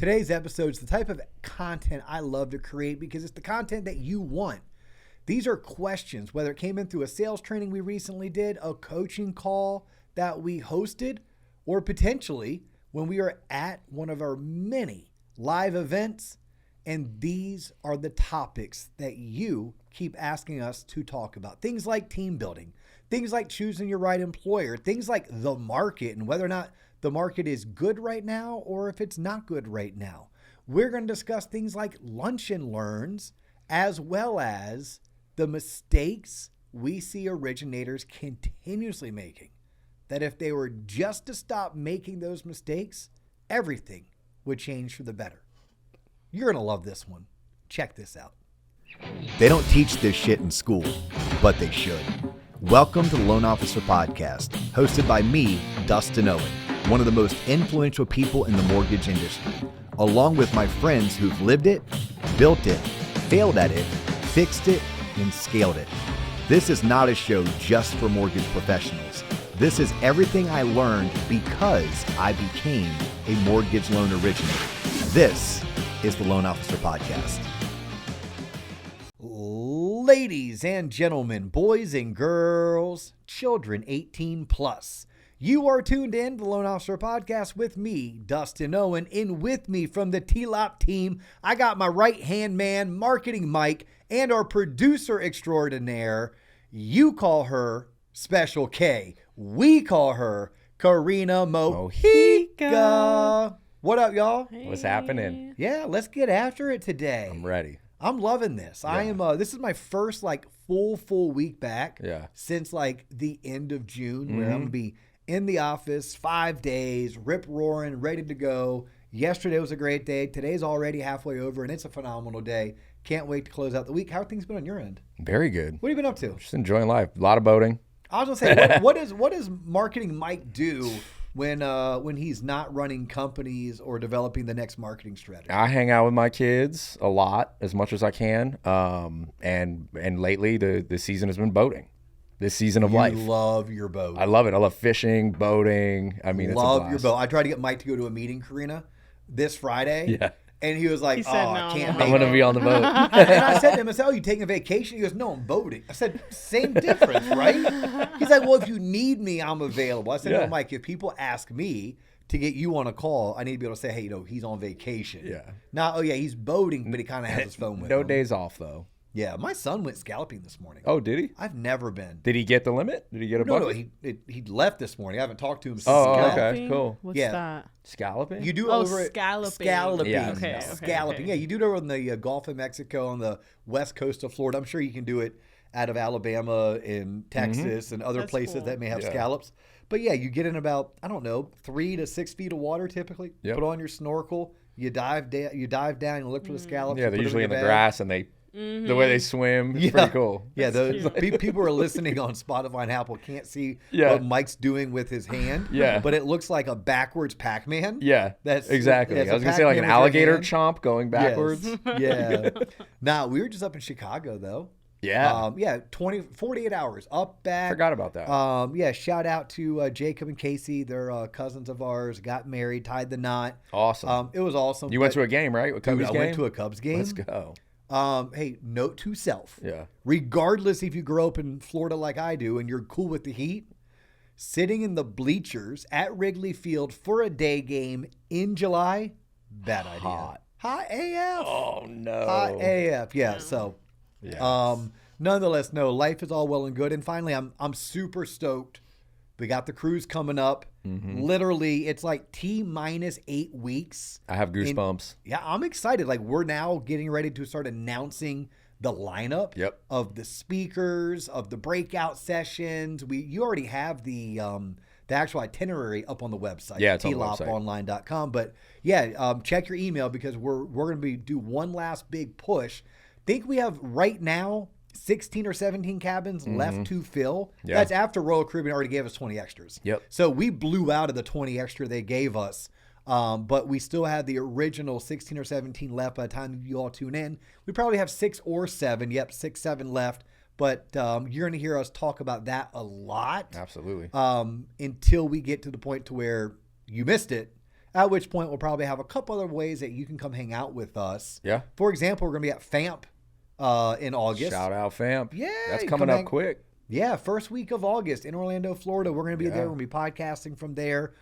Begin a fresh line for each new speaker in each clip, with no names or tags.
Today's episode is the type of content I love to create because it's the content that you want. These are questions, whether it came in through a sales training we recently did, a coaching call that we hosted, or potentially when we are at one of our many live events. And these are the topics that you keep asking us to talk about. Things like team building, things like choosing your right employer, things like the market and whether or not the market is good right now or if it's not good right now. We're going to discuss things like lunch and learns, as well as the mistakes we see originators continuously making. That if they were just to stop making those mistakes, everything would change for the better. You're going to love this one. Check this out. They don't teach this shit in school, but they should. Welcome to the Loan Officer Podcast, hosted by me, Dustin Owen, one of the most influential people in the mortgage industry, along with my friends who've lived it, built it, failed at it, fixed it, and scaled it. This is not a show just for mortgage professionals. This is everything I learned because I became a mortgage loan originator. This is the Loan Officer Podcast. Ladies and gentlemen, boys and girls, children 18 plus, you are tuned in to the Loan Officer Podcast with me, Dustin Owen, and with me from the TLOP team, I got my right-hand man, Marketing Mike, and our producer extraordinaire. You call her Special K. We call her Karina Mojica. What up, y'all?
Hey. What's happening?
Yeah, let's get after it today.
I'm ready.
I'm loving this. Yeah. I am. This is my first full week back.
Yeah.
Since the end of June, where I'm gonna be in the office 5 days, rip roaring, ready to go. Yesterday was a great day. Today's already halfway over, and it's a phenomenal day. Can't wait to close out the week. How have things been on your end?
Very good.
What have you been up to?
Just enjoying life. A lot of boating.
I was gonna say, what does Marketing Mike do when he's not running companies or developing the next marketing strategy?
I hang out with my kids a lot, as much as I can. And lately the season has been boating. This season of life.
You love your boat.
I love it. I love fishing, boating. I mean,
love
it's a
your boat. I tried to get Mike to go to a meeting, Karina, this Friday.
Yeah.
And he was like,
he said,
I can't make it.
I'm going to be on the boat.
And I said to him, oh, you taking a vacation? He goes, no, I'm boating. I said, same difference, right? He's like, well, if you need me, I'm available. I said, no, Mike, if people ask me to get you on a call, I need to be able to say, hey, he's on vacation.
Yeah.
Not, oh, yeah, he's boating, but he kind of has his phone with him.
No days off, though.
Yeah, my son went scalloping this morning.
Oh, did he?
I've never been.
Did he get the limit? Did he get a bucket?
No, he left this morning. I haven't talked to him since.
Oh,
he got.
okay, cool.
What's that?
Scalloping?
You do
scalloping.
Scalloping.
Yeah.
Okay.
Scalloping. Yeah, you do it over in the Gulf of Mexico on the west coast of Florida. I'm sure you can do it out of Alabama and Texas and other places that may have scallops. But yeah, you get in about, 3 to 6 feet of water typically.
Yep.
Put on your snorkel. You dive down. You look for the scallops.
Yeah, they're usually in the grass and they. The way they swim, it's pretty cool.
Yeah, people are listening on Spotify and Apple can't see what Mike's doing with his hand.
Yeah,
but it looks like a backwards Pac-Man.
Yeah,
that's
exactly. I was gonna say like an alligator chomp going backwards.
Yes. Yeah. We were just up in Chicago though.
Yeah.
48 hours up back.
Forgot about that.
Shout out to Jacob and Casey. They're cousins of ours. Got married, tied the knot.
Awesome.
It was awesome.
You went to a game, right?
I went to a Cubs game.
Let's go.
Hey, note to self.
Yeah.
Regardless if you grow up in Florida like I do and you're cool with the heat, sitting in the bleachers at Wrigley Field for a day game in July, bad idea. Hot AF.
Oh no.
Hot AF. Yeah. So, nonetheless, no, life is all well and good. And finally, I'm super stoked. We got the cruise coming up. Mm-hmm. Literally, it's like T-8 weeks.
I have goosebumps.
I'm excited. We're now getting ready to start announcing the lineup of the speakers, of the breakout sessions. You already have the actual itinerary up on the website.
Yeah, it's on the website.
TLOPonline.com. But check your email because we're going to do one last big push. Think we have right now 16 or 17 cabins left to fill. Yeah. That's after Royal Caribbean already gave us 20 extras.
Yep.
So we blew out of the 20 extra they gave us. But we still have the original 16 or 17 left by the time you all tune in. We probably have 6 or 7. Yep, 6, 7 left. But you're going to hear us talk about that a lot.
Absolutely.
Until we get to the point to where you missed it At which point we'll probably have a couple other ways that you can come hang out with us.
Yeah.
For example, we're going to be at FAMP in August.
Shout out FAMP.
Yeah.
That's coming up quick.
Yeah, first week of August in Orlando, Florida. We're going to be there. We're going to be podcasting from there.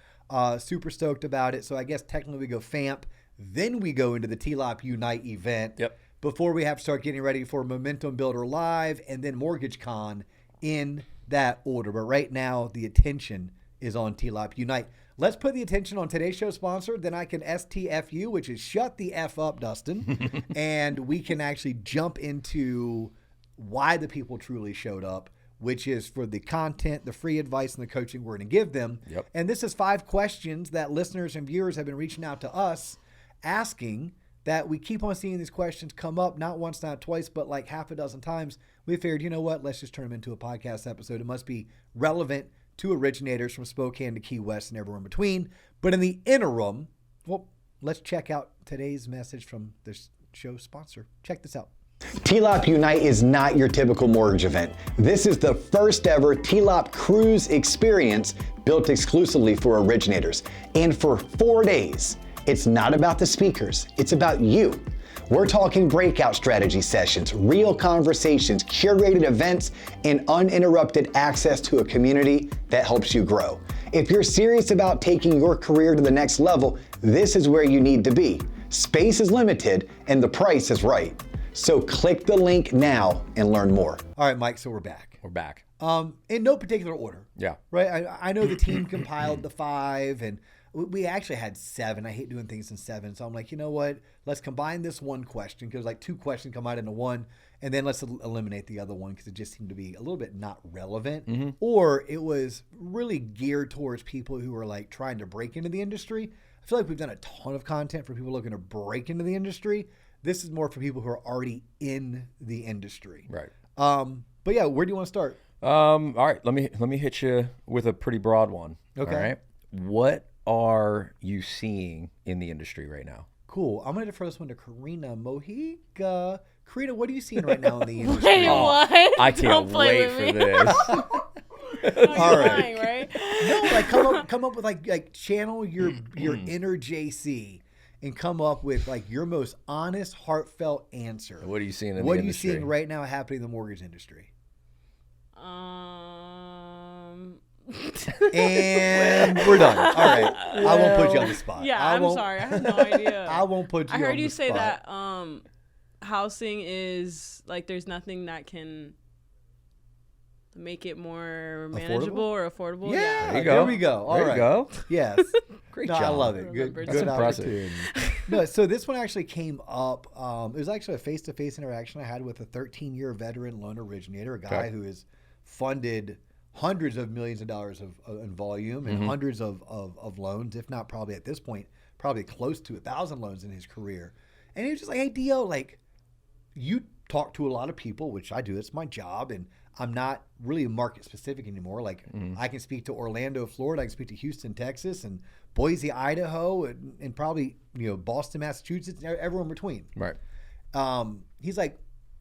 Super stoked about it. So I guess technically we go FAMP. Then we go into the TLOP Unite event.
Yep.
Before we have to start getting ready for Momentum Builder Live and then Mortgage Con in that order. But right now, the attention is on TLOP Unite. Let's put the attention on today's show sponsor. Then I can STFU, which is shut the F up, Dustin. And we can actually jump into why the people truly showed up, which is for the content, the free advice, and the coaching we're going to give them.
Yep.
And this is 5 questions that listeners and viewers have been reaching out to us asking, that we keep on seeing these questions come up, not once, not twice, but like half a dozen times. We figured, you know what, let's just turn them into a podcast episode. It must be relevant to originators from Spokane to Key West and everywhere in between. But in the interim, well, let's check out today's message from this show's sponsor. Check this out.
TLOP Unite is not your typical mortgage event. This is the first ever TLOP cruise experience built exclusively for originators. And for 4 days, it's not about the speakers, it's about you. We're talking breakout strategy sessions, real conversations, curated events, and uninterrupted access to a community that helps you grow. If you're serious about taking your career to the next level, this is where you need to be. Space is limited and the price is right. So click the link now and learn more.
All right, Mike, so we're back.
We're back.
In no particular order.
Yeah.
Right? I know the team compiled the 5, and we actually had 7. I hate doing things in 7. So I'm like, you know what? Let's combine this one question, because like 2 questions come out into one, and then let's eliminate the other one because it just seemed to be a little bit not relevant. Or it was really geared towards people who are like trying to break into the industry. I feel like we've done a ton of content for people looking to break into the industry. This is more for people who are already in the industry.
Right.
But yeah, where do you want to start?
All right. Let me hit you with a pretty broad one.
Okay.
All right. What are you seeing in the industry right now?
Cool. I'm going to defer this one to Karina Mojica. Karina, what are you seeing right now in the industry?
Wait, what?
I can't
Don't play
wait
with
for
me.
this.
All right.
Lying, right?
No, like come up with like channel your inner JC and come up with like your most honest, heartfelt answer.
What are you seeing in
What
the
are you
industry?
seeing right now happening in the mortgage industry? And we're done. All right. I won't put you on the spot.
Yeah,
I
I'm
won't-
sorry. I have no idea.
I won't put you
I
on
heard
the
you say
spot.
that housing is like there's nothing that can make it more manageable or affordable.
Yeah,
There you go.
there we go. All
there
right.
you go.
Yes.
Great
No,
job.
I love it. Good,
That's
good
impressive.
opportunity. No, so this one actually came up. It was actually a face-to-face interaction I had with a 13-year veteran loan originator, a guy
Okay.
who has funded hundreds of millions of dollars in volume and hundreds of loans, if not probably at this point, probably close to 1,000 loans in his career. And he was just like, hey, Dio, like, you talk to a lot of people, which I do. It's my job, and I'm not really market specific anymore. Like I can speak to Orlando, Florida. I can speak to Houston, Texas, and Boise, Idaho, and probably Boston, Massachusetts, and everywhere in between.
Right.
He's like,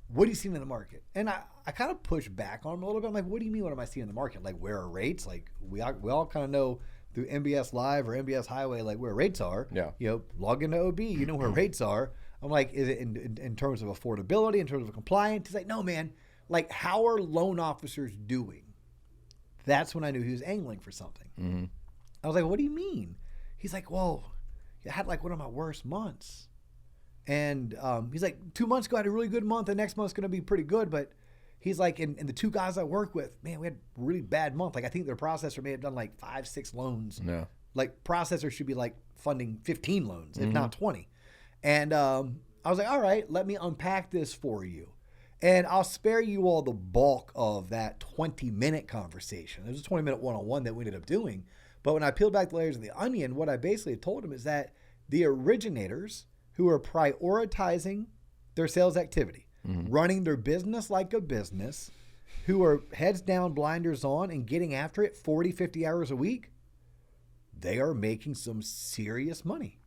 what are you seeing in the market? And I kind of push back on him a little bit. I'm like, what do you mean? What am I seeing in the market? Like, where are rates? Like we all kind of know through MBS Live or MBS Highway, like where rates are.
Yeah.
Log into OB, you know where rates are. I'm like, is it in terms of affordability, in terms of compliance? He's like, no, man. Like, how are loan officers doing? That's when I knew he was angling for something. I was like, what do you mean? He's like, well, I had like one of my worst months. And he's like, 2 months ago, I had a really good month. The next month's going to be pretty good. But he's like, and the 2 guys I work with, man, we had a really bad month. Like, I think their processor may have done like 5-6 loans.
Yeah.
Like, processors should be like funding 15 loans, if not 20. And I was like, all right, let me unpack this for you. And I'll spare you all the bulk of that 20-minute conversation. It was a 20-minute one-on-one that we ended up doing. But when I peeled back the layers of the onion, what I basically told him is that the originators who are prioritizing their sales activity, running their business like a business, who are heads down, blinders on, and getting after it 40, 50 hours a week, they are making some serious money.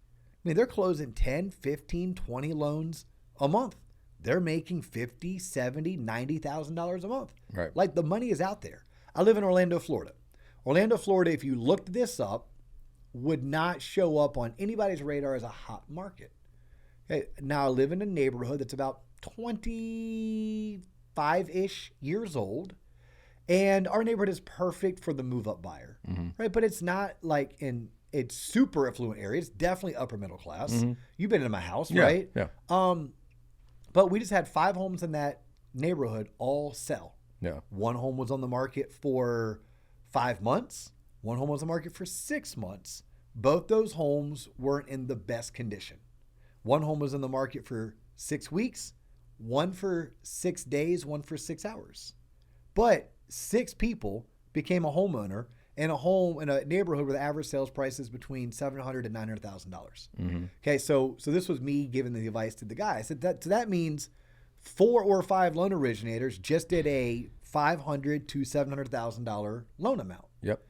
I mean, they're closing 10, 15, 20 loans a month. They're making $50,000, $70,000, $90,000 a month.
Right.
Like, the money is out there. I live in Orlando, Florida. Orlando, Florida, if you looked this up, would not show up on anybody's radar as a hot market. Okay, now I live in a neighborhood that's about 25-ish years old, and our neighborhood is perfect for the move-up buyer, right? But it's not like it's super affluent area. It's definitely upper middle class. You've been in my house, right?
Yeah.
But we just had 5 homes in that neighborhood all sell.
Yeah.
One home was on the market for 5 months. One home was on the market for 6 months. Both those homes weren't in the best condition. One home was in the market for 6 weeks, one for 6 days, one for 6 hours. But 6 people became a homeowner in a home in a neighborhood where the average sales price is between $700,000 and $900,000. Okay, so this was me giving the advice to the guy. I said that means 4 or 5 loan originators just did a $500,000 to $700,000 loan amount.
Yep.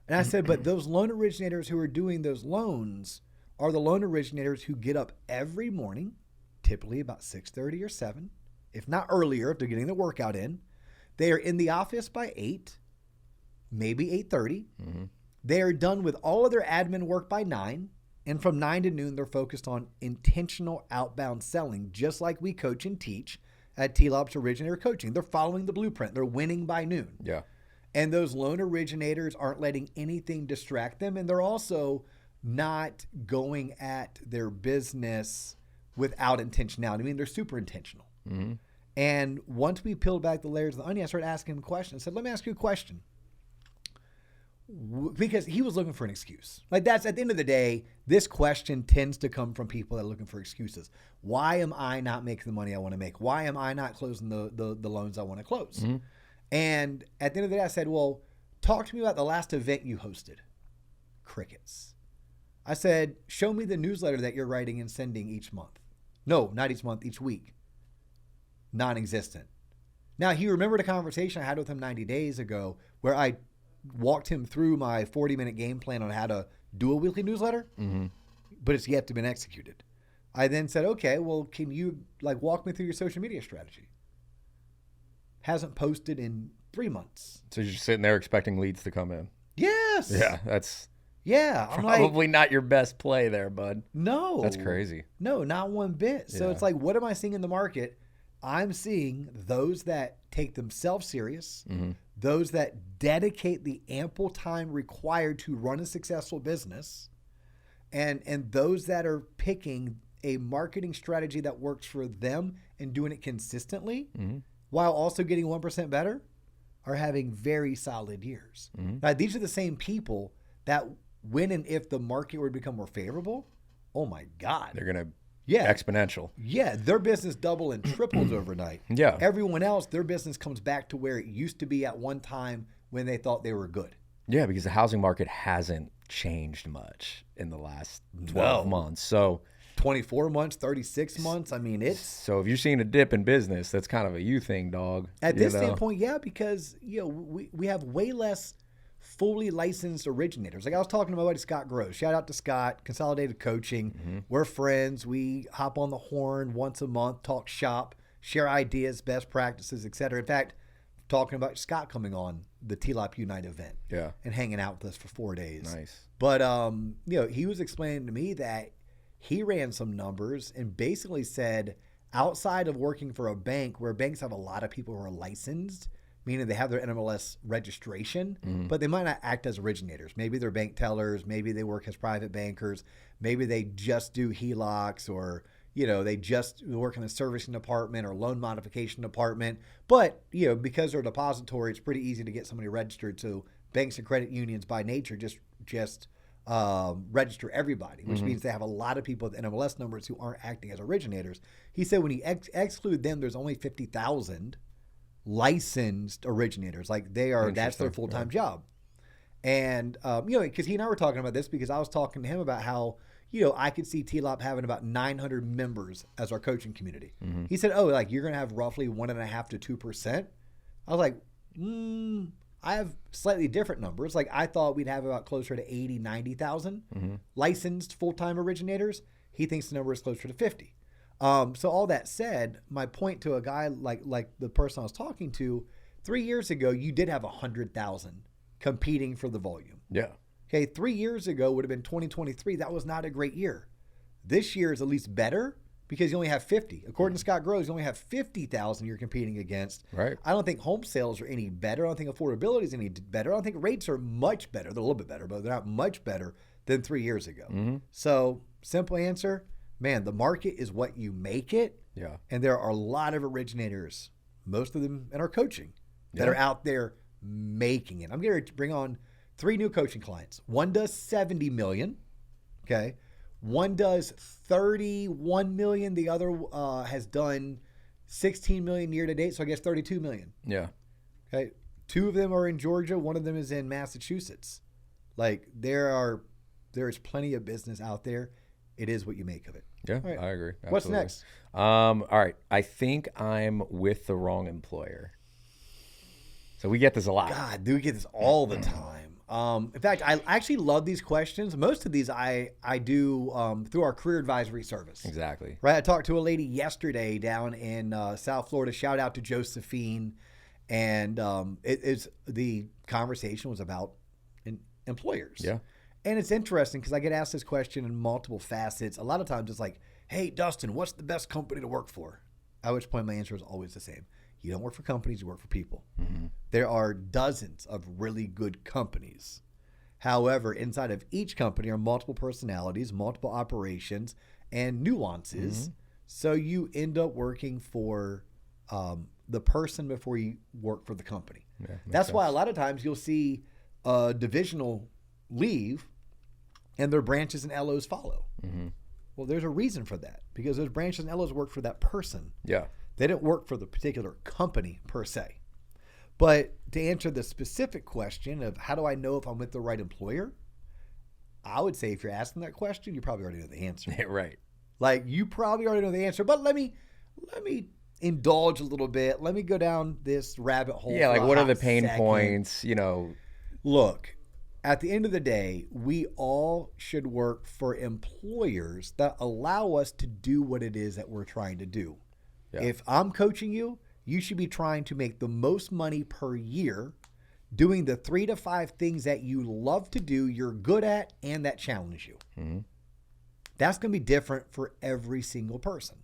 And I said, but those loan originators who are doing those loans are the loan originators who get up every morning, typically about 6:30 or 7, if not earlier, if they're getting their workout in. They are in the office by 8, maybe 8:30. They are done with all of their admin work by 9. And from 9 to noon, they're focused on intentional outbound selling, just like we coach and teach at TLOP's Originator Coaching. They're following the blueprint. They're winning by noon.
Yeah.
And those loan originators aren't letting anything distract them. And they're also not going at their business without intentionality. I mean, they're super intentional. And once we peeled back the layers of the onion, I started asking him questions. I said, let me ask you a question. Because he was looking for an excuse. Like, that's, at the end of the day, this question tends to come from people that are looking for excuses. Why am I not making the money I want to make? Why am I not closing the loans I want to close? And at the end of the day, I said, well, talk to me about the last event you hosted. Crickets. I said, show me the newsletter that you're writing and sending each month. No, not each month, each week. Non-existent. Now, he remembered a conversation I had with him 90 days ago where I walked him through my 40-minute game plan on how to do a weekly newsletter, but it's yet to be executed. I then said, okay, well, can you walk me through your social media strategy? Hasn't posted in 3 months.
So you're just sitting there expecting leads to come in.
Yes.
Yeah, that's
I'm
probably not your best play there, bud.
No.
That's crazy.
No, not one bit. So it's like, what am I seeing in the market? I'm seeing those that take themselves serious, those that dedicate the ample time required to run a successful business, and those that are picking a marketing strategy that works for them and doing it consistently while also getting 1% better are having very solid years. Now, these are the same people that when and if the market were to become more favorable, oh my God.
They're going to exponential.
Yeah, their business double and triples overnight.
Yeah.
Everyone else, their business comes back to where it used to be at one time when they thought they were good.
Yeah, because the housing market hasn't changed much in the last 12 months. So
24 months, 36 months. I mean, it's...
So if you're seeing a dip in business, that's kind of a you thing, dog.
At this standpoint, yeah, because we have way less fully licensed originators. Like I was talking to my buddy Scott Gross. Shout out to Scott, Consolidated Coaching. We're friends. We hop on the horn once a month, talk shop, share ideas, best practices, etc. In fact, talking about Scott coming on the TLOP Unite event and hanging out with us for 4 days.
Nice.
But he was explaining to me that he ran some numbers and basically said outside of working for a bank where banks have a lot of people who are licensed, meaning they have their NMLS registration, but they might not act as originators. Maybe they're bank tellers. Maybe they work as private bankers. Maybe they just do HELOCs or, they just work in the servicing department or loan modification department. But, because they're a depository, it's pretty easy to get somebody registered. So banks and credit unions by nature just register everybody, which means they have a lot of people with NMLS numbers who aren't acting as originators. He said when you exclude them, there's only 50,000 licensed originators. Like that's their full-time job. And, because he and I were talking about this because I was talking to him about how, I could see TLOP having about 900 members as our coaching community. He said, you're going to have roughly 1.5% to 2%. I was like, I have slightly different numbers. Like I thought we'd have about closer to 80, 90,000 licensed full-time originators. He thinks the number is closer to 50. So all that said, my point to a guy like the person I was talking to, 3 years ago, you did have 100,000 competing for the volume.
Yeah.
Okay, 3 years ago would have been 2023. That was not a great year. This year is at least better because you only have 50. According to Scott Groves, you only have 50,000 you're competing against.
Right.
I don't think home sales are any better. I don't think affordability is any better. I don't think rates are much better. They're a little bit better, but they're not much better than 3 years ago. So, simple answer, man, the market is what you make it.
Yeah.
And there are a lot of originators, most of them in our coaching, that are out there making it. I'm going to bring on 3 new coaching clients. One does 70 million. Okay. One does 31 million. The other has done 16 million year to date. So I guess 32 million.
Yeah.
Okay. 2 of them are in Georgia. One of them is in Massachusetts. Like there's plenty of business out there. It is what you make of it.
Yeah,
right.
I agree. Absolutely.
What's next?
All right. I think I'm with the wrong employer. So we get this a lot.
God, do we get this all the time? In fact, I actually love these questions. Most of these I do through our career advisory service.
Exactly.
Right. I talked to a lady yesterday down in South Florida. Shout out to Josephine. And the conversation was about employers.
Yeah.
And it's interesting because I get asked this question in multiple facets. A lot of times it's like, hey, Dustin, what's the best company to work for? At which point my answer is always the same. You don't work for companies, you work for people. There are dozens of really good companies. However, inside of each company are multiple personalities, multiple operations, and nuances. So you end up working for the person before you work for the company.
Yeah,
That's
sense.
why a lot of times you'll see a divisional leave and their branches and LOs follow. Well, there's a reason for that because those branches and LOs work for that person.
Yeah.
They didn't work for the particular company per se. But to answer the specific question of how do I know if I'm with the right employer, I would say if you're asking that question, you probably already know the answer.
Right.
Like you probably already know the answer. But let me indulge a little bit. Let me go down this rabbit hole.
Yeah, like
for a
what are
hot
the pain
second.
points,
Look, at the end of the day, we all should work for employers that allow us to do what it is that we're trying to do.
Yeah.
If I'm coaching you, you should be trying to make the most money per year doing the 3 to 5 things that you love to do, you're good at, and that challenge you. That's going to be different for every single person,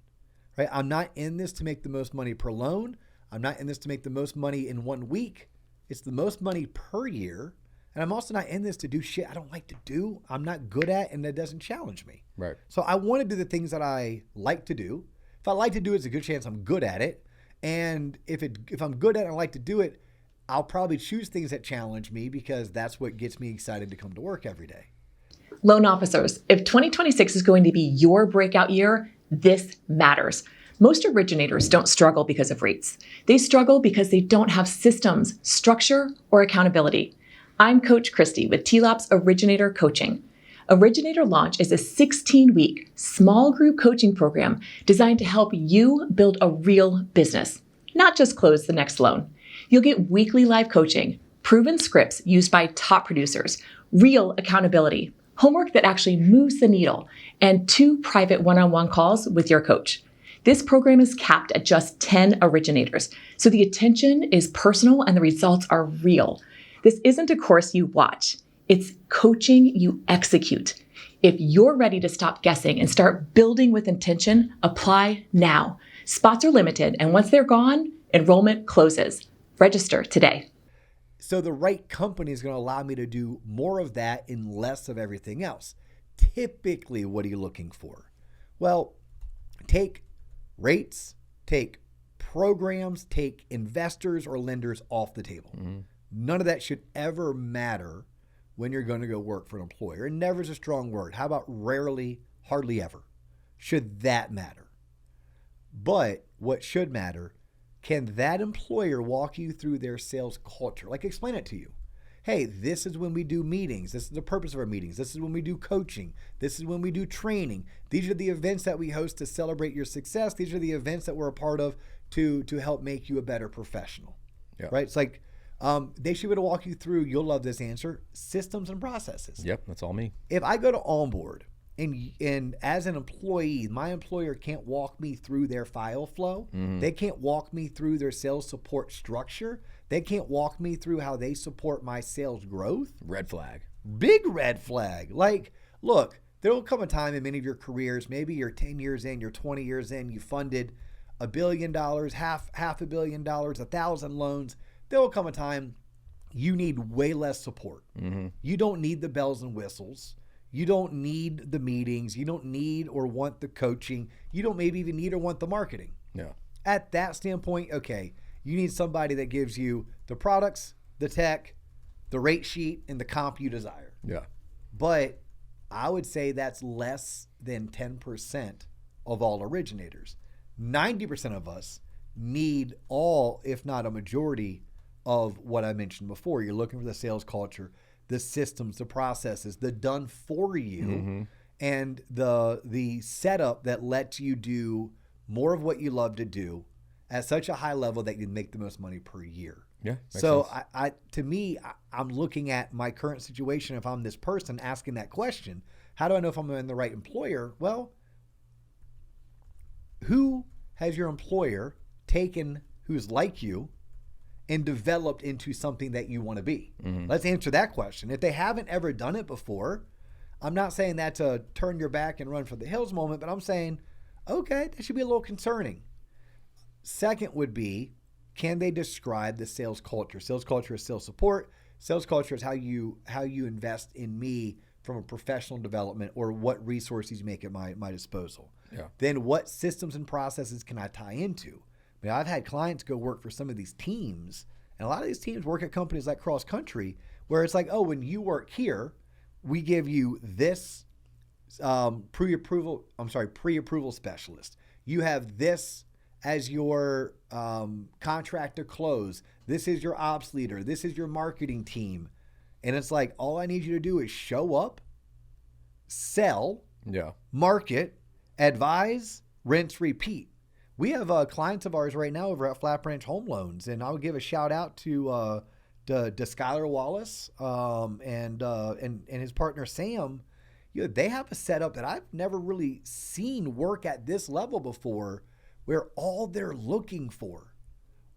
right? I'm not in this to make the most money per loan. I'm not in this to make the most money in 1 week. It's the most money per year. And I'm also not in this to do shit I don't like to do, I'm not good at, and that doesn't challenge me.
Right.
So I want to do the things that I like to do. If I like to do it, it's a good chance I'm good at it. And if I'm good at it and I like to do it, I'll probably choose things that challenge me because that's what gets me excited to come to work every day.
Loan officers, if 2026 is going to be your breakout year, this matters. Most originators don't struggle because of rates. They struggle because they don't have systems, structure, or accountability. I'm Coach Christy with TLOP's Originator Coaching. Originator Launch is a 16-week small group coaching program designed to help you build a real business, not just close the next loan. You'll get weekly live coaching, proven scripts used by top producers, real accountability, homework that actually moves the needle, and 2 private one-on-one calls with your coach. This program is capped at just 10 originators, so the attention is personal and the results are real. This isn't a course you watch. It's coaching you execute. If you're ready to stop guessing and start building with intention, apply now. Spots are limited, and once they're gone, enrollment closes. Register today.
So the right company is going to allow me to do more of that and less of everything else. Typically, what are you looking for? Well, take rates, take programs, take investors or lenders off the table. None of that should ever matter when you're going to go work for an employer. And never is a strong word. How about rarely, hardly ever? Should that matter? But what should matter, can that employer walk you through their sales culture? Like explain it to you. Hey, this is when we do meetings. This is the purpose of our meetings. This is when we do coaching. This is when we do training. These are the events that we host to celebrate your success. These are the events that we're a part of to help make you a better professional.
Yeah.
Right? It's like they should be able to walk you through, you'll love this answer, systems and processes.
Yep, that's all me.
If I go to onboard and as an employee, my employer can't walk me through their file flow. They can't walk me through their sales support structure. They can't walk me through how they support my sales growth.
Red flag.
Big red flag. Like, look, there will come a time in many of your careers, maybe you're 10 years in, you're 20 years in, you funded $1 billion, half $500 million, 1,000 loans. There will come a time you need way less support. You don't need the bells and whistles. You don't need the meetings. You don't need or want the coaching. You don't maybe even need or want the marketing.
Yeah.
At that standpoint, okay, you need somebody that gives you the products, the tech, the rate sheet, and the comp you desire.
Yeah.
But I would say that's less than 10% of all originators. 90% of us need all, if not a majority, of what I mentioned before. You're looking for the sales culture, the systems, the processes, the done for you, and the setup that lets you do more of what you love to do at such a high level that you make the most money per year.
Yeah.
So to me, I'm looking at my current situation. If I'm this person asking that question, how do I know if I'm in the right employer? Well, who has your employer taken who's like you and developed into something that you want to be? Let's answer that question. If they haven't ever done it before, I'm not saying that to turn your back and run for the hills moment, but I'm saying, okay, that should be a little concerning. Second would be, can they describe the sales culture? Sales culture is sales support. Sales culture is how you invest in me from a professional development, or what resources you make at my disposal.
Yeah.
Then what systems and processes can I tie into? I mean, I've had clients go work for some of these teams, and a lot of these teams work at companies like Cross Country, where it's like, oh, when you work here, we give you this pre-approval specialist. You have this as your contract to close. This is your ops leader. This is your marketing team. And it's like, all I need you to do is show up, sell, market, advise, rinse, repeat. We have clients of ours right now over at Flat Branch Home Loans, and I'll give a shout out to Skylar Wallace and his partner Sam. You know, they have a setup that I've never really seen work at this level before, where all they're looking for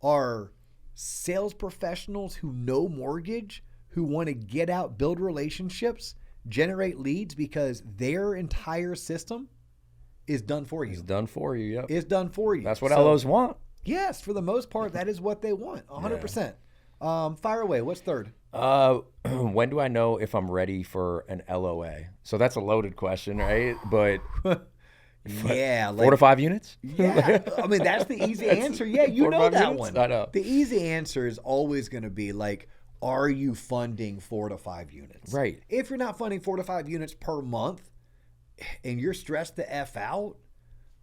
are sales professionals who know mortgage, who want to get out, build relationships, generate leads, because their entire system is done for you.
It's done for you, yep.
It's done for you.
That's what LOs want.
Yes, for the most part, that is what they want, 100%. Fire away. What's third?
When do I know if I'm ready for an LOA? So that's a loaded question, right? But
yeah,
4 to 5 units?
Yeah, I mean, that's the easy answer. Yeah, you know that
units?
one.
I know.
The easy answer is always going to be like, are you funding 4 to 5 units?
Right.
If you're not funding 4 to 5 units per month and you're stressed the F out,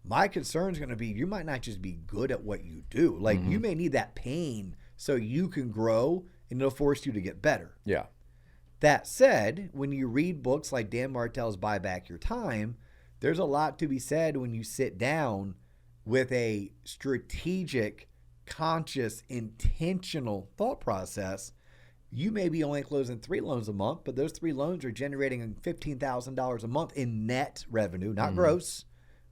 my concern is going to be you might not just be good at what you do. Like, you may need that pain so you can grow, and it'll force you to get better.
Yeah.
That said, when you read books like Dan Martell's Buy Back Your Time, there's a lot to be said when you sit down with a strategic, conscious, intentional thought process. You may be only closing 3 loans a month, but those 3 loans are generating $15,000 a month in net revenue, not gross,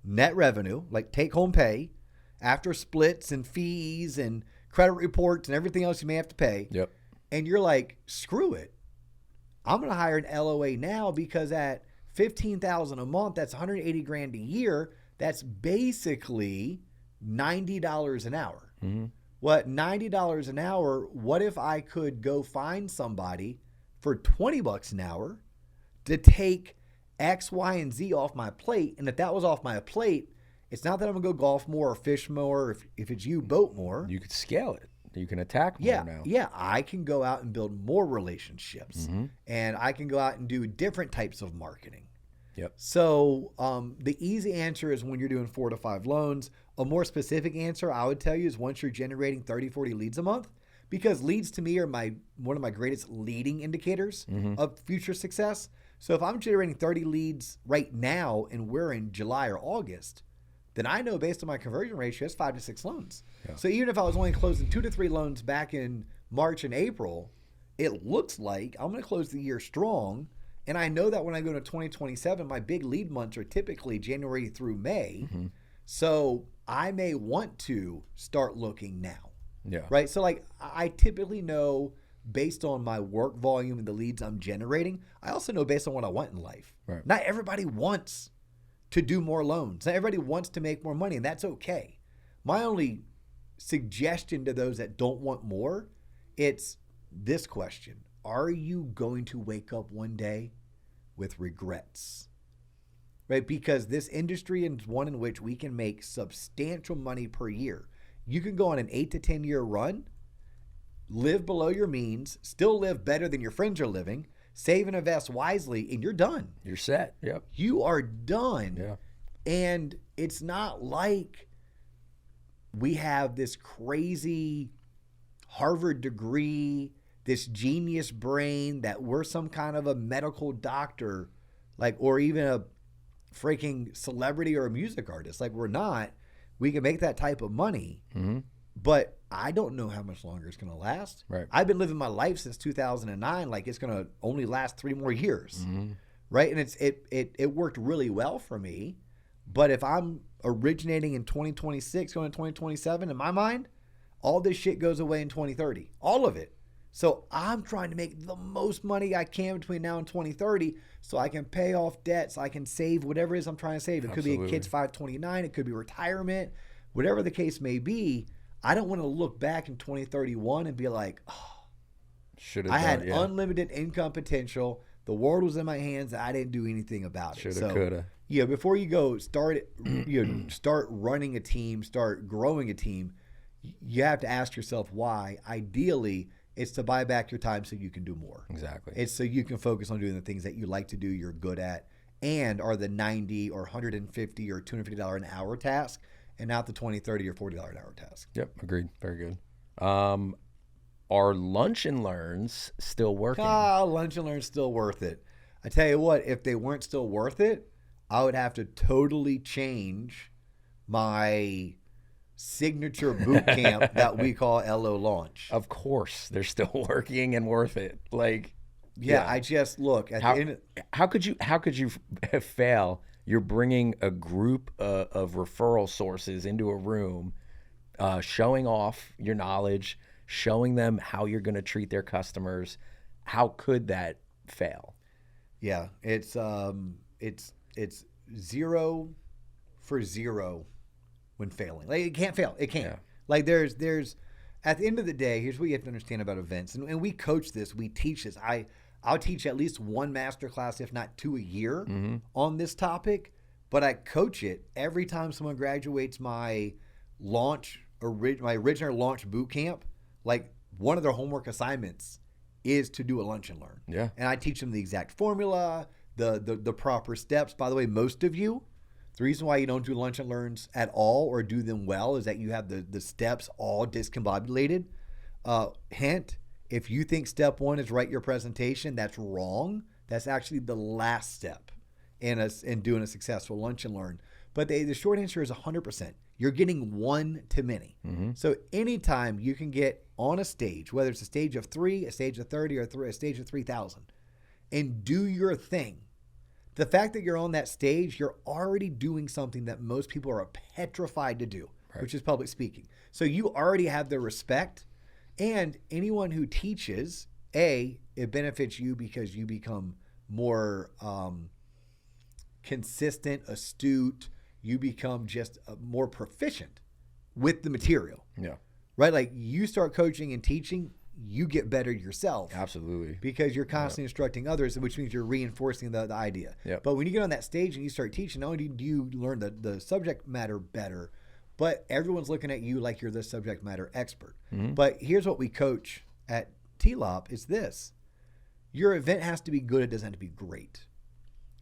net revenue, like take-home pay, after splits and fees and credit reports and everything else you may have to pay.
Yep.
And you're like, screw it. I'm going to hire an LOA now, because at $15,000 a month, that's $180,000 a year. That's basically $90 an hour. What, $90 an hour? What if I could go find somebody for $20 an hour to take X, Y, and Z off my plate? And if that was off my plate, it's not that I'm going to go golf more or fish more, or if it's you, boat more.
You could scale it. You can attack more now.
Yeah, I can go out and build more relationships, and I can go out and do different types of marketing.
Yep.
So the easy answer is when you're doing 4 to 5 loans. A more specific answer I would tell you is once you're generating 30, 40 leads a month, because leads to me are one of my greatest leading indicators of future success. So if I'm generating 30 leads right now and we're in July or August, then I know based on my conversion ratio, it's 5 to 6 loans. Yeah. So even if I was only closing 2 to 3 loans back in March and April, it looks like I'm going to close the year strong. And I know that when I go to 2027, my big lead months are typically January through May. So I may want to start looking now.
Yeah.
Right. So like I typically know based on my work volume and the leads I'm generating. I also know based on what I want in life.
Right.
Not everybody wants to do more loans. Not everybody wants to make more money, and that's okay. My only suggestion to those that don't want more, it's this question. Are you going to wake up one day with regrets? Right? Because this industry is one in which we can make substantial money per year. You can go on an 8 to 10 year run, live below your means, still live better than your friends are living, save and invest wisely, and you're done.
You're set. Yep.
You are done.
Yeah.
And it's not like we have this crazy Harvard degree, this genius brain, that we're some kind of a medical doctor, like, or even a freaking celebrity or a music artist. Like, we're not. We can make that type of money, but I don't know how much longer it's going to last.
Right.
I've been living my life since 2009. Like, it's going to only last 3 more years. Right. And it worked really well for me. But if I'm originating in 2026, going to 2027, in my mind, all this shit goes away in 2030. All of it. So I'm trying to make the most money I can between now and 2030 so I can pay off debts. I can save whatever it is I'm trying to save. It could be a kid's 529. It could be retirement. Whatever the case may be, I don't want to look back in 2031 and be like, oh,
Should have
I had
yeah.
unlimited income potential. The world was in my hands. I didn't do anything about it.
Shoulda, coulda.
Yeah, before you go start running a team, start growing a team, you have to ask yourself why. Ideally, it's to buy back your time so you can do more.
Exactly.
It's so you can focus on doing the things that you like to do, you're good at, and are the $90 or $150 or $250 an hour task, and not the $20, $30, or $40 an hour task.
Yep, agreed. Very good. Are lunch and learns still working?
Lunch and learn's still worth it. I tell you what, if they weren't still worth it, I would have to totally change my signature boot camp that we call LO Launch.
Of course, they're still working and worth it. Like,
yeah. I just look at the end.
How could you fail? You're bringing a group of referral sources into a room, showing off your knowledge, showing them how you're going to treat their customers. How could that fail?
Yeah, it's 0 for 0 when failing. Like, it can't fail. It can't.
Yeah.
Like, there's at the end of the day, here's what you have to understand about events, and we coach this, we teach this. I'll teach at least one masterclass, if not 2 a year, on this topic. But I coach it every time someone graduates my Originator launch boot camp. Like, one of their homework assignments is to do a lunch and learn.
Yeah.
And I teach them the exact formula, the proper steps. By the way, most of you, the reason why you don't do lunch and learns at all or do them well is that you have the steps all discombobulated. Hint, if you think step 1 is write your presentation, that's wrong. That's actually the last step in doing a successful lunch and learn. But the short answer is 100%. You're getting one to many. So anytime you can get on a stage, whether it's a stage of 3, a stage of 30, or a stage of 3,000, and do your thing, the fact that you're on that stage, you're already doing something that most people are petrified to do, which is public speaking. So you already have their respect. And anyone who teaches, it benefits you because you become more consistent, astute. You become just more proficient with the material.
Yeah.
Right? Like, you start coaching and teaching, you get better yourself.
Absolutely.
Because you're constantly instructing others, which means you're reinforcing the idea.
Yep.
But when you get on that stage and you start teaching, not only do you learn the subject matter better, but everyone's looking at you like you're the subject matter expert. But here's what we coach at TLOP is this. Your event has to be good. It doesn't have to be great.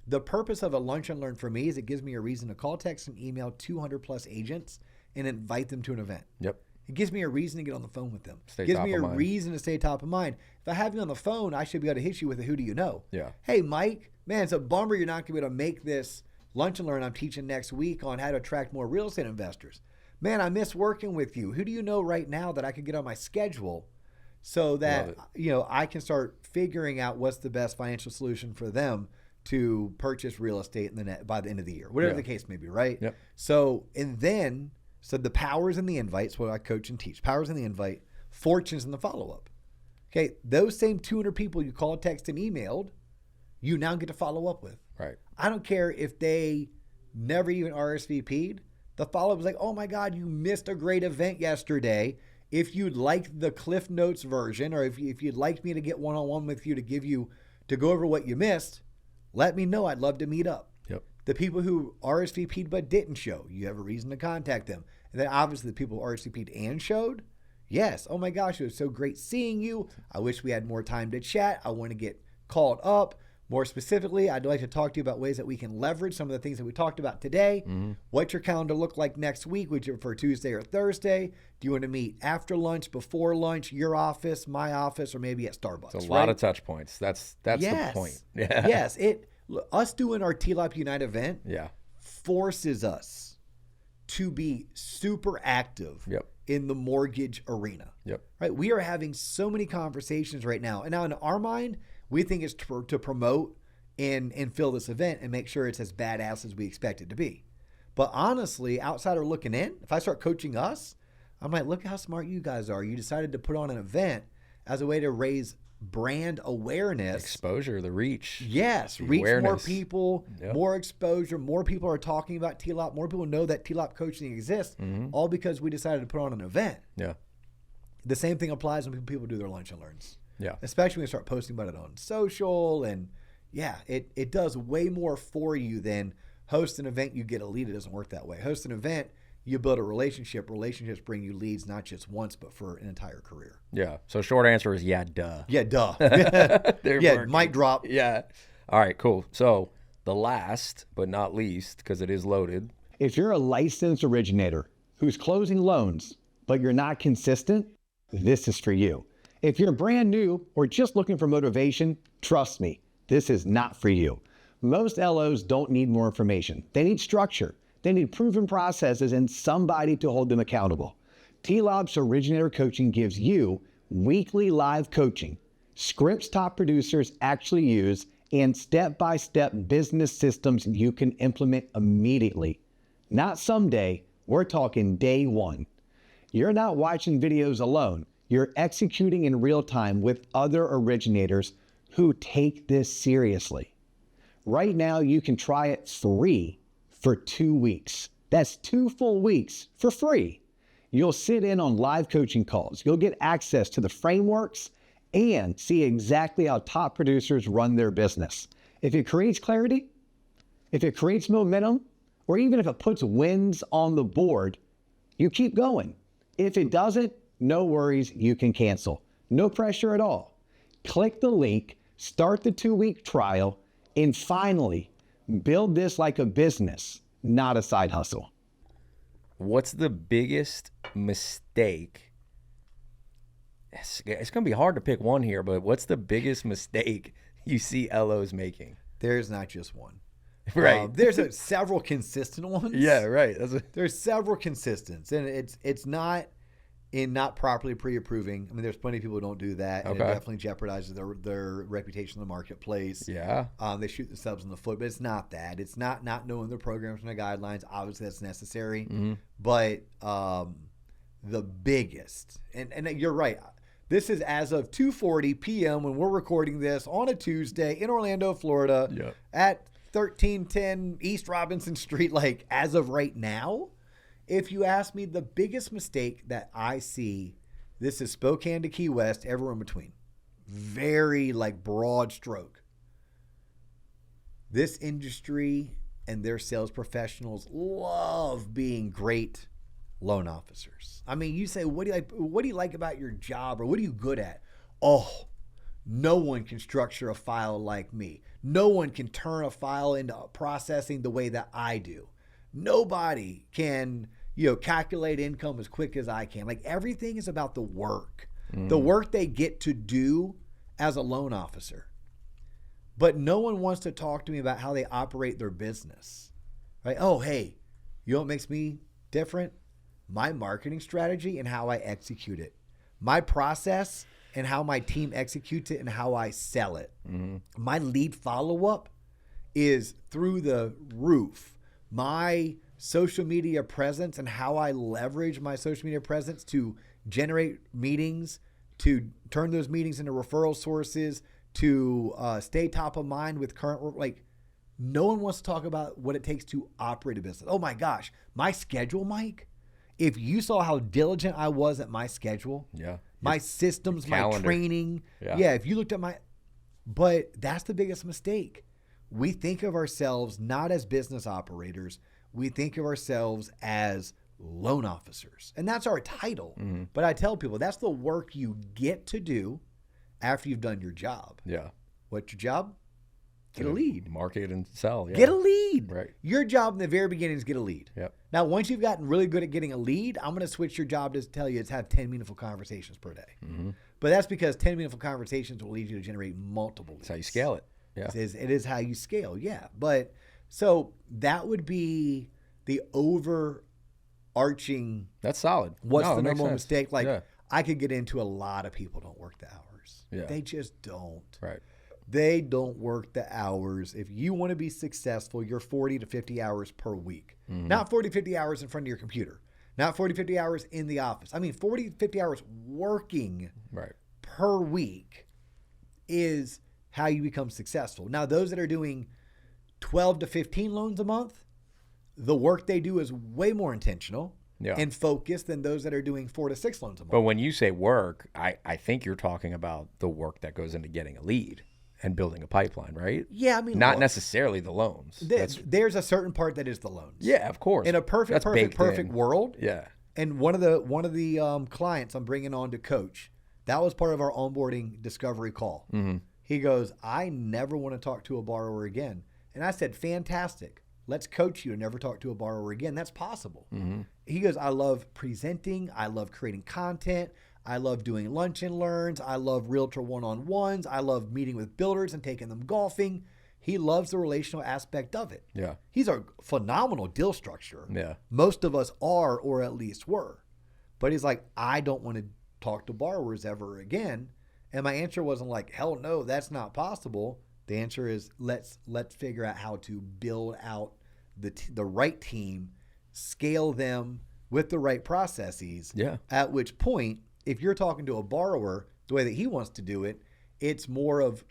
The purpose of a lunch and learn for me is it gives me a reason to call, text, and email 200 plus agents and invite them to an event.
Yep.
It gives me a reason to get on the phone with them.
Stay
It gives
top
me
of
a
mind.
reason to stay top of mind. If I have you on the phone, I should be able to hit you with a who do you know?
Yeah.
Hey, Mike, man, it's a bummer you're not going to be able to make this lunch and learn I'm teaching next week on how to attract more real estate investors. Man, I miss working with you. Who do you know right now that I could get on my schedule so that I can start figuring out what's the best financial solution for them to purchase real estate by the end of the year, whatever the case may be, right?
Yep.
So the powers in the invite is what I coach and teach. Powers in the invite, fortunes in the follow-up. Okay, those same 200 people you called, texted, and emailed, you now get to follow up with.
Right.
I don't care if they never even RSVP'd. The follow-up was like, oh my God, you missed a great event yesterday. If you'd like the Cliff Notes version, or if you'd like me to get one-on-one with you to go over what you missed, let me know. I'd love to meet up.
Yep.
The people who RSVP'd but didn't show, you have a reason to contact them. And then obviously the people who RSVP'd and showed, yes, oh my gosh, it was so great seeing you. I wish we had more time to chat. I want to get called up. More specifically, I'd like to talk to you about ways that we can leverage some of the things that we talked about today. What's your calendar look like next week? Would you prefer Tuesday or Thursday? Do you want to meet after lunch, before lunch, your office, my office, or maybe at Starbucks?
It's a lot of touch points. That's
yes.
the point. Yeah.
Yes. Us doing our TLOP Unite event forces us to be super active in the mortgage arena.
Yep.
Right? We are having so many conversations right now. And now in our mind, we think it's to promote and fill this event and make sure it's as badass as we expect it to be. But honestly, outsider looking in, if I start coaching us, I'm like, look how smart you guys are. You decided to put on an event as a way to raise brand awareness.
Exposure, the reach.
Yes,
the
reach
awareness.
more people, more exposure, more people are talking about TLOP, more people know that TLOP coaching exists, all because we decided to put on an event.
Yeah.
The same thing applies when people do their lunch and learns.
Yeah.
Especially when you start posting about it on social, and it does way more for you than host an event, you get a lead. It doesn't work that way. Host an event, you build a relationship. Relationships bring you leads, not just once, but for an entire career.
Yeah. So short answer is duh.
Yeah, duh.
Yeah,
mic drop.
Yeah. All right, cool. So the last but not least, because it is loaded.
If you're a licensed originator who's closing loans, but you're not consistent, this is for you. If you're brand new or just looking for motivation, trust me, this is not for you. Most LOs don't need more information. They need structure. They need proven processes and somebody to hold them accountable. TLOP's Originator Coaching gives you weekly live coaching, scripts top producers actually use, and step-by-step business systems you can implement immediately. Not someday, we're talking day one. You're not watching videos alone. You're executing in real time with other originators who take this seriously. Right now, you can try it free for 2 weeks. That's 2 full weeks for free. You'll sit in on live coaching calls. You'll get access to the frameworks and see exactly how top producers run their business. If it creates clarity, if it creates momentum, or even if it puts wins on the board, you keep going. If it doesn't, no worries, you can cancel. No pressure at all. Click the link, start the 2-week trial, and finally, build this like a business, not a side hustle.
What's the biggest mistake? It's going to be hard to pick one here, but what's the biggest mistake you see LOs making?
There's not just one.
Right.
There's several consistent ones.
Yeah, right.
There's several consistents, and it's not in not properly pre-approving. I mean, there's plenty of people who don't do that, and it definitely jeopardizes their reputation in the marketplace.
Yeah.
They shoot themselves in the foot, but it's not that. It's not knowing the programs and the guidelines. Obviously, that's necessary. But the biggest, and you're right, this is as of 2:40 p.m. when we're recording this on a Tuesday in Orlando, Florida, at 1310 East Robinson Street. Like, as of right now, if you ask me, the biggest mistake that I see, this is Spokane to Key West, everywhere in between. Very broad stroke. This industry and their sales professionals love being great loan officers. I mean, you say, what do you like about your job, or what are you good at? Oh, no one can structure a file like me. No one can turn a file into processing the way that I do. Nobody can, calculate income as quick as I can. Like, everything is about the work they get to do as a loan officer. But no one wants to talk to me about how they operate their business. Right? Oh, hey, you know what makes me different? My marketing strategy and how I execute it. My process and how my team executes it and how I sell it. My lead follow-up is through the roof. My social media presence and how I leverage my social media presence to generate meetings, to turn those meetings into referral sources, to stay top of mind with current work. Like, no one wants to talk about what it takes to operate a business. Oh my gosh, my schedule, Mike. If you saw how diligent I was at my schedule, my systems, my training. If you looked at but that's the biggest mistake. We think of ourselves not as business operators. We think of ourselves as loan officers. And that's our title. Mm-hmm. But I tell people that's the work you get to do after you've done your job.
Yeah.
What's your job? Get a lead.
Market and sell. Yeah.
Get a lead.
Right.
Your job in the very beginning is get a lead.
Yep.
Now, once you've gotten really good at getting a lead, I'm going to switch your job to tell you it's have 10 meaningful conversations per day. Mm-hmm. But that's because 10 meaningful conversations will lead you to generate multiple leads.
That's how you scale it. Yeah.
It is how you scale. Yeah. But so that would be the overarching.
That's solid.
What's the number one mistake? Like, I could get into a lot of people don't work the hours.
Yeah.
They just don't.
Right.
They don't work the hours. If you want to be successful, you're 40 to 50 hours per week. Mm-hmm. Not 40, 50 hours in front of your computer. Not 40, 50 hours in the office. I mean, 40, 50 hours working per week is how you become successful. Now, those that are doing 12 to 15 loans a month, the work they do is way more intentional and focused than those that are doing 4 to 6 loans a month.
But when you say work, I think you're talking about the work that goes into getting a lead and building a pipeline, right?
Yeah, I mean,
not necessarily the loans.
There's a certain part that is the loans.
Yeah, of course.
In a perfect world.
Yeah.
And one of the clients I'm bringing on to coach, that was part of our onboarding discovery call. Mm-hmm. He goes, I never want to talk to a borrower again. And I said, fantastic. Let's coach you to never talk to a borrower again. That's possible. Mm-hmm. He goes, I love presenting. I love creating content. I love doing lunch and learns. I love realtor one-on-ones. I love meeting with builders and taking them golfing. He loves the relational aspect of it.
Yeah.
He's a phenomenal deal structurer.
Yeah.
Most of us are, or at least were. But he's like, I don't want to talk to borrowers ever again. And my answer wasn't like, hell no, that's not possible. The answer is let's figure out how to build out the right team, scale them with the right processes.
Yeah.
At which point, if you're talking to a borrower the way that he wants to do it, it's more of,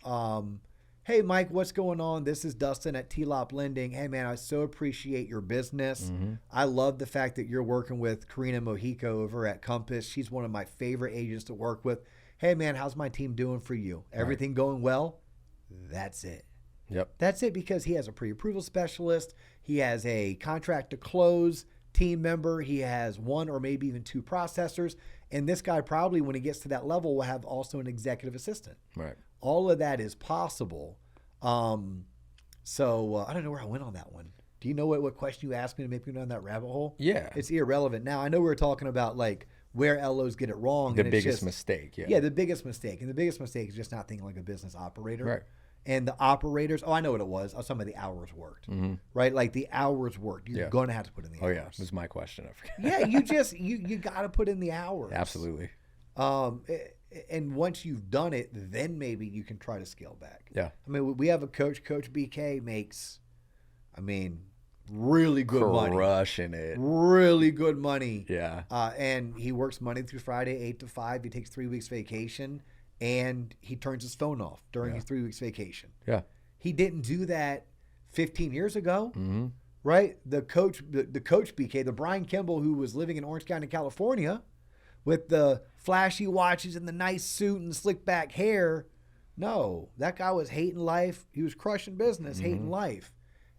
hey, Mike, what's going on? This is Dustin at TLOP Lending. Hey, man, I so appreciate your business. Mm-hmm. I love the fact that you're working with Karina Mojica over at Compass. She's one of my favorite agents to work with. Hey, man, how's my team doing for you? Everything going well? That's it.
Yep.
That's it, because he has a pre-approval specialist. He has a contract to close team member. He has one or maybe even 2 processors. And this guy probably, when he gets to that level, will have also an executive assistant.
Right.
All of that is possible. So I don't know where I went on that one. Do you know what question you asked me to make me go down that rabbit hole?
Yeah.
It's irrelevant. Now, I know we were talking about like where LOs get it wrong.
The biggest mistake.
Yeah, the biggest mistake. And the biggest mistake is just not thinking like a business operator.
Right.
And the operators, I know what it was. Some of the hours worked, right? Like the hours worked. You're going to have to put in the hours.
Oh, yeah. That was my question. I forgot.
Yeah, you got to put in the hours.
Absolutely.
And once you've done it, then maybe you can try to scale back.
Yeah.
I mean, we have a coach. Coach BK makes, really good money.
Crushing it.
Really good money.
Yeah.
And he works Monday through Friday, 8 to 5. He takes 3 weeks vacation. And he turns his phone off during his 3 weeks vacation.
Yeah.
He didn't do that 15 years ago, right? The coach BK, the Brian Kimball, who was living in Orange County, California, with the flashy watches and the nice suit and slick back hair. No, that guy was hating life. He was crushing business, hating life.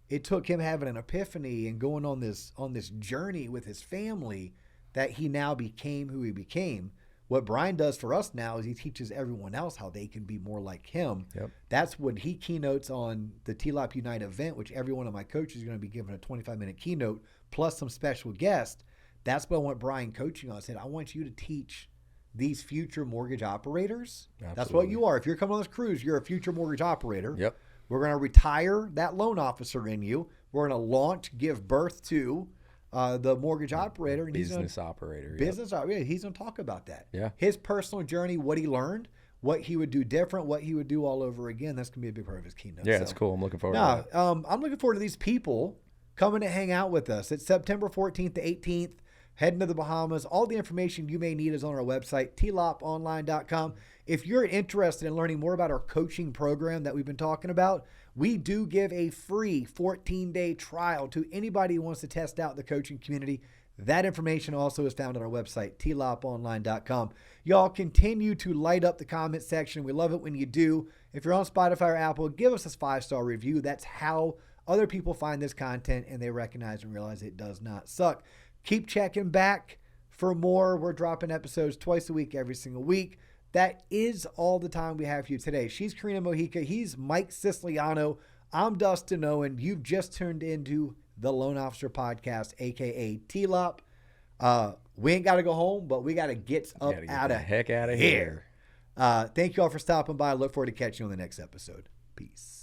It took him having an epiphany and going on this journey with his family that he now became who he became. What Brian does for us now is he teaches everyone else how they can be more like him.
Yep.
That's what he keynotes on the TLOP Unite event, which every one of my coaches is going to be given a 25-minute keynote plus some special guests. That's what I want Brian coaching on. I said, I want you to teach these future mortgage operators.
Absolutely.
That's what you are. If you're coming on this cruise, you're a future mortgage operator.
Yep.
We're going to retire that loan officer in you. We're going to give birth to the mortgage operator. And
business operator.
Business operator. He's going to talk about that.
Yeah.
His personal journey, what he learned, what he would do different, what he would do all over again. That's going to be a big part of his keynote.
Yeah, that's cool. I'm looking forward to that.
I'm looking forward to these people coming to hang out with us. It's September 14th to 18th. heading to the Bahamas. All the information you may need is on our website, tloponline.com. If you're interested in learning more about our coaching program that we've been talking about, we do give a free 14-day trial to anybody who wants to test out the coaching community. That information also is found on our website, tloponline.com. Y'all continue to light up the comment section. We love it when you do. If you're on Spotify or Apple, give us a 5-star review. That's how other people find this content and they recognize and realize it does not suck. Keep checking back for more. We're dropping episodes twice a week, every single week. That is all the time we have for you today. She's Karina Mojica. He's Mike Siciliano. I'm Dustin Owen. You've just turned into the Loan Officer Podcast, a.k.a. TLOP. We ain't got to go home, but we got to get up out of
heck out of here.
Thank you all for stopping by. I look forward to catching you on the next episode. Peace.